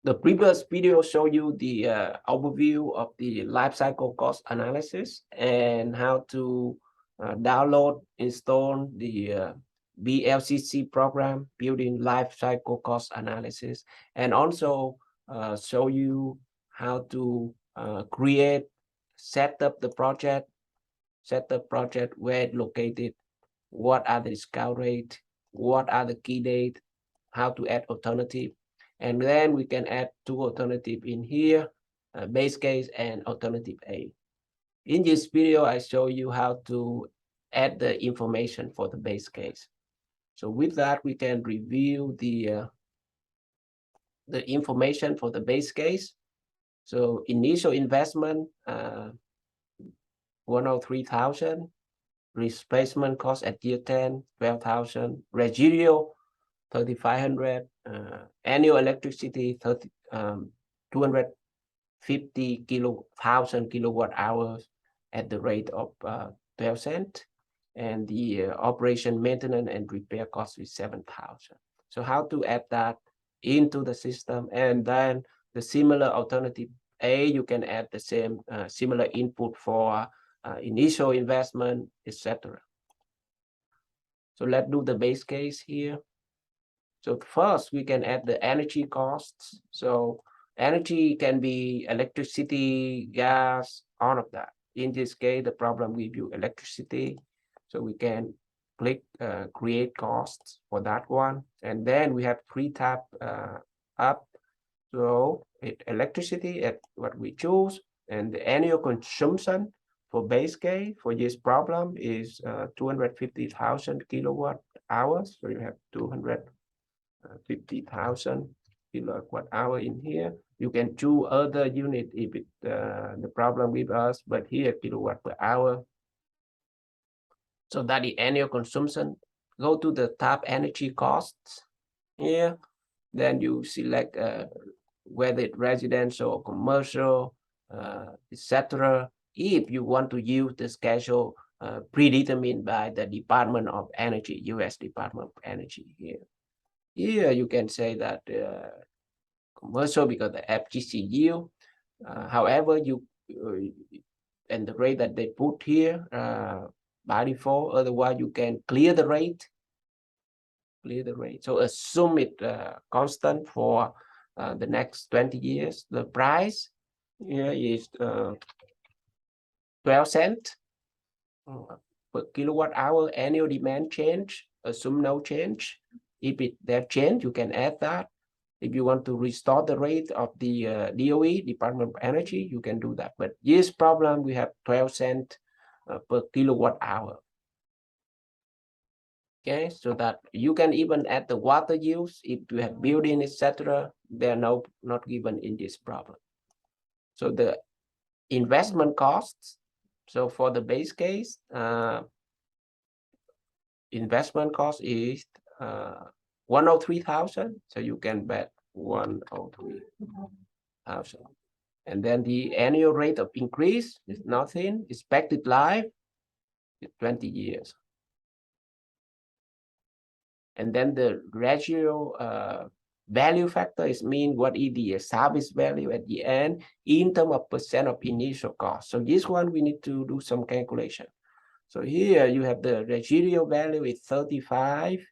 The previous video showed you the overview of the life cycle cost analysis and how to download, install the BLCC program, Building Life Cycle Cost Analysis, and also show you how to create, set up the project, where it's located, what are the discount rate, what are the key date, how to add alternative. And then we can add two alternatives in here, base case and alternative A. In this video, I show you how to add the information for the base case. So with that, we can review the information for the base case. So initial investment, 103,000, replacement cost at year 10, 12,000, residual 3,500, annual electricity 250,000 kilowatt hours at the rate of 12 cents, and the operation, maintenance, and repair cost is 7,000. So how to add that into the system? And then the similar alternative A, you can add the same similar input for initial investment, etc. So let's do the base case here. So first, we can add the energy costs. So energy can be electricity, gas, all of that. In this case, the problem with you electricity. So we can click create costs for that one. And then we have three tab up. So electricity at what we choose, and the annual consumption for base case for this problem is 250,000 kilowatt hours. So you have 250,000 kilowatt hour in here. You can choose other unit if it the problem with us, but here kilowatt per hour. So that the annual consumption. Go to the tab energy costs here. Then you select whether it's residential or commercial, etc. If you want to use the schedule predetermined by the Department of Energy, U.S. Department of Energy here. Here you can say that commercial because the FGC yield. However, you and the rate that they put here by default. Otherwise, you can clear the rate. So assume it constant for the next 20 years. The price here is 12 cents per kilowatt hour. Annual demand change, assume no change. If there change, you can add that. If you want to restore the rate of the DOE, Department of Energy, you can do that. But this problem, we have 12 cents per kilowatt hour. Okay, so that you can even add the water use if you have building, etc. They're not given in this problem. So the investment costs. So for the base case, investment cost is 103,000. So you can bet 103,000. And then the annual rate of increase is nothing. Expected life is 20 years. And then the ratio value factor is mean what is the service value at the end in terms of percent of initial cost. So this one we need to do some calculation. So here you have the residual value is 35.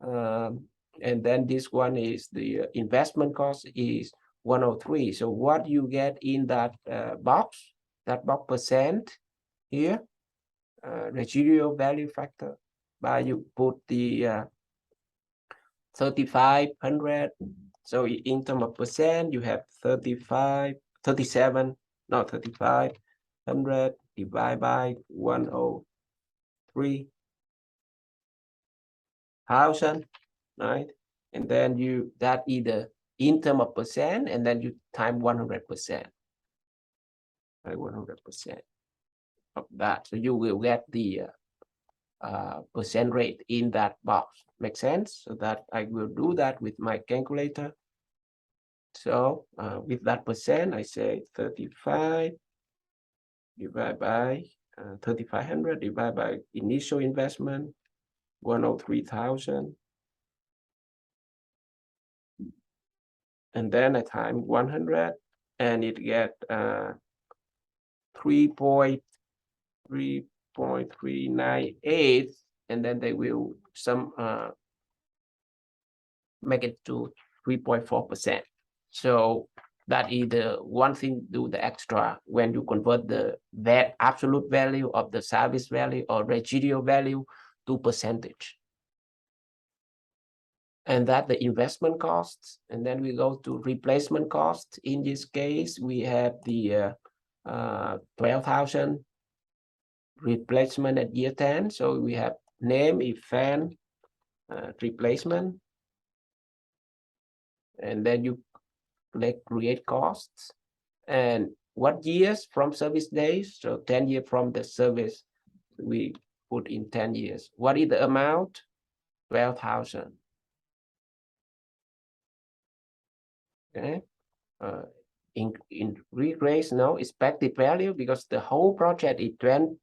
And then this one is the investment cost is 103. So what you get in that box percent here, residual value factor, by you put the 3,500. So in terms of percent, you have 3,500 divided by 103,000, right? And then you that either in terms of percent, and then you time 100%, right? 100% of that. So you will get the percent rate in that box. Make sense? So that I will do that with my calculator. So with that percent, I say 35 divided by 3,500 divided by initial investment 103,000, and then I time 100, and it get 3.398, and then they will make it to 3.4%. So that is the one thing do the extra when you convert the absolute value of the service value or residual value to percentage. And that the investment costs, and then we go to replacement costs. In this case, we have the 12,000 replacement at year 10. So we have name, if fan, replacement, and then you create costs and what years from service days. So 10 years from the service, we put in 10 years. What is the amount? 12,000. Okay. In regrade, no expected value, because the whole project is 20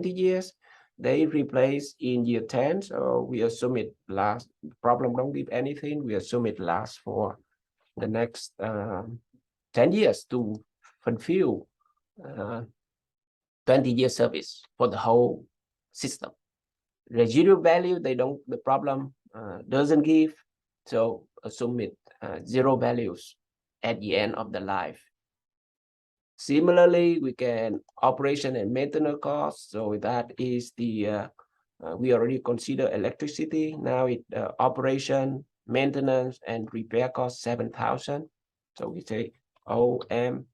years. They replace in year 10, so we assume it lasts. Problem don't give anything. We assume it lasts for the next 10 years to fulfill 20-year service for the whole system. Residual value, the problem doesn't give, so assume it zero values at the end of the life. Similarly, we can operation and maintenance costs. So that is the we already consider electricity. Now it operation, maintenance, and repair cost 7,000. So we say OM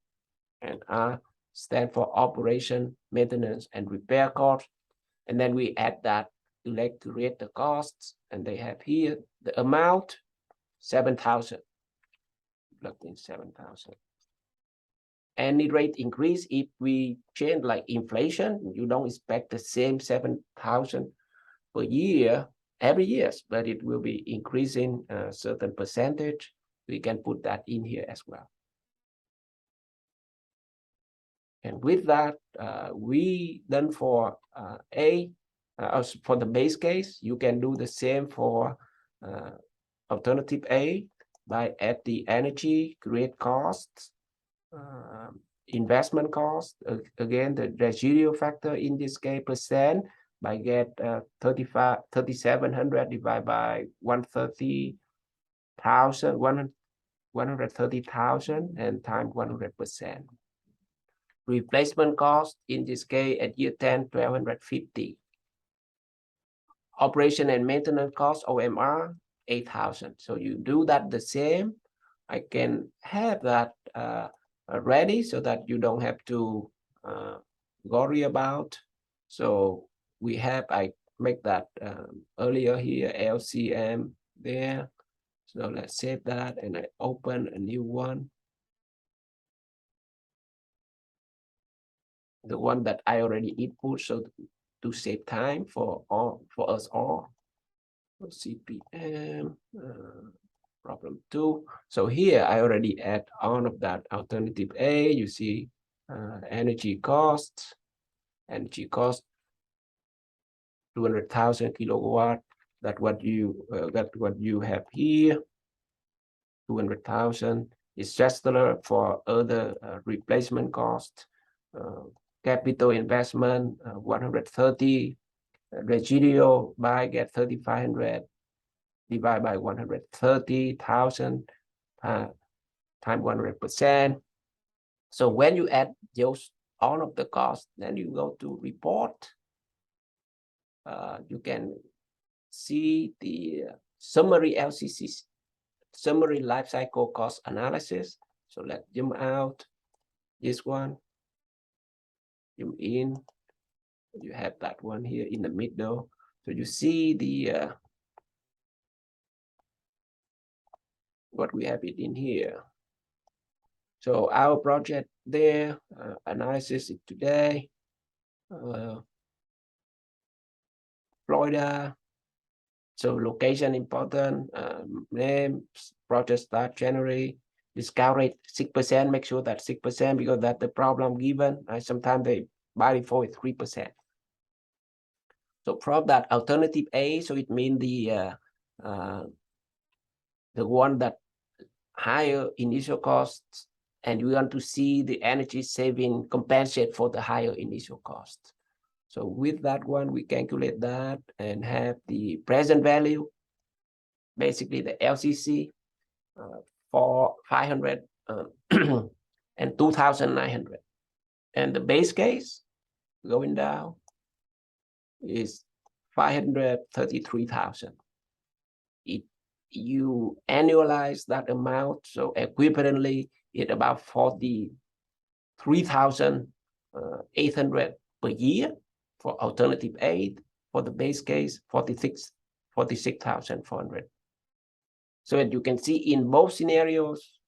and R stand for operation, maintenance, and repair cost. And then we add that to create the costs, and they have here the amount 7,000. Plug in 7,000. Any rate increase, if we change like inflation, you don't expect the same 7,000 per year every year, but it will be increasing a certain percentage. We can put that in here as well. And with that, we done for for the base case. You can do the same for alternative A by add the energy, create costs, investment cost. Again, the residual factor in this case percent by get 3,700 divided by 130,000, 130,000 and times 100%. Replacement cost in this case at year 10, 1,250. Operation and maintenance cost, OMR, 8,000. So you do that the same. I can have that ready so that you don't have to worry about. So we have, I make that earlier here, LCM there. So let's save that and I open a new one. The one that I already input, so to save time for us all. CPM problem 2. So here I already add all of that alternative A. You see energy cost 200,000 kilowatt. That's what you have here. 200,000 is just for other replacement cost. Capital investment 130, residual by get 3,500 divided by 130,000 times 100%. So when you add those all of the costs, then you go to report. You can see the summary LCC, summary life cycle cost analysis. So let's zoom out this one. Zoom in, you have that one here in the middle. So you see the what we have it in here. So our project there, analysis today, Florida. So location important, name, project start January. Discount rate 6%. Make sure that 6% because that's the problem given. Sometimes they by default 3%. So from that alternative A, so it means the one that higher initial costs, and we want to see the energy saving compensate for the higher initial cost. So with that one, we calculate that and have the present value, basically the LCC, for 500 and 2,900. And the base case going down is 533,000. You annualize that amount, so equivalently it about 43,800 per year for alternative aid. For the base case, 46,400. So as you can see in both scenarios,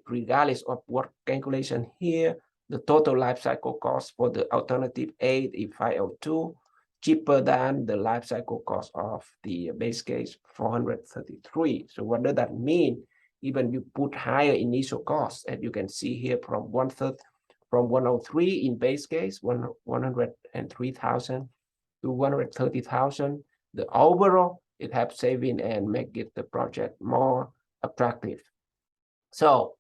regardless of what calculation here, the total life cycle cost for the alternative aid is 502, cheaper than the life cycle cost of the base case, 433. So what does that mean? Even you put higher initial costs, as you can see here, from 103 in base case, 103,000 to 130,000. The overall, it helps saving and make it the project more attractive. So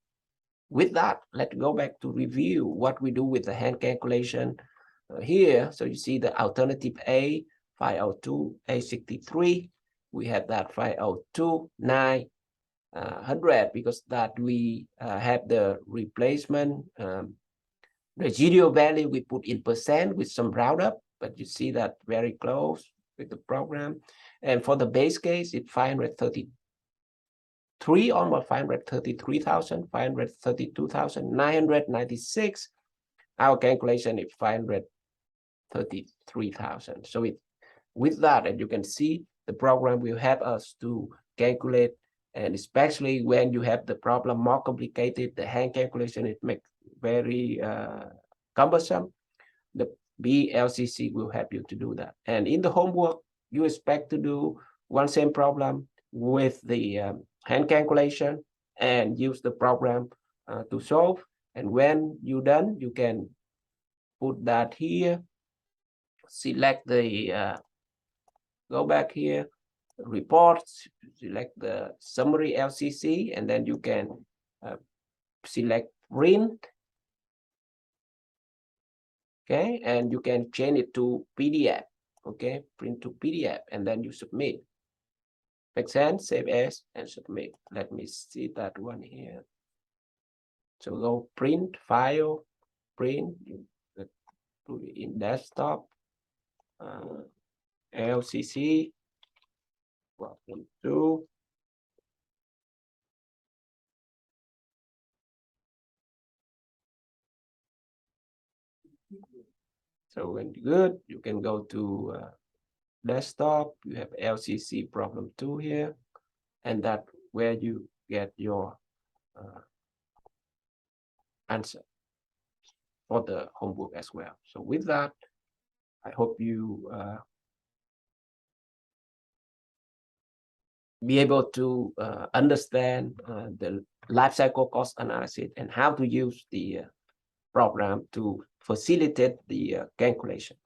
with that, let's go back to review what we do with the hand calculation here. So you see the alternative A, 502, A63. We have that 502, 900, because that we have the replacement residual value we put in percent with some roundup, but you see that very close with the program. And for the base case, it's 533, almost 533,000, 532,996. Our calculation is 533,000. So with that, and you can see the program will help us to calculate, and especially when you have the problem more complicated, the hand calculation, it makes very cumbersome. The BLCC will help you to do that. And in the homework, you expect to do one same problem with the hand calculation and use the program to solve. And when you're done, you can put that here, select the, go back here, reports, select the summary LCC, and then you can select print. Okay, and you can change it to PDF. Okay, print to PDF, and then you submit. Make sense? Save as and submit. Let me see that one here. So go print, file, print, put it in desktop, LCC, problem 2. So when good, you can go to desktop, you have LCC problem 2 here, and that where you get your answer for the homework as well. So with that, I hope you be able to understand the life cycle cost analysis and how to use the program to facilitate the calculation.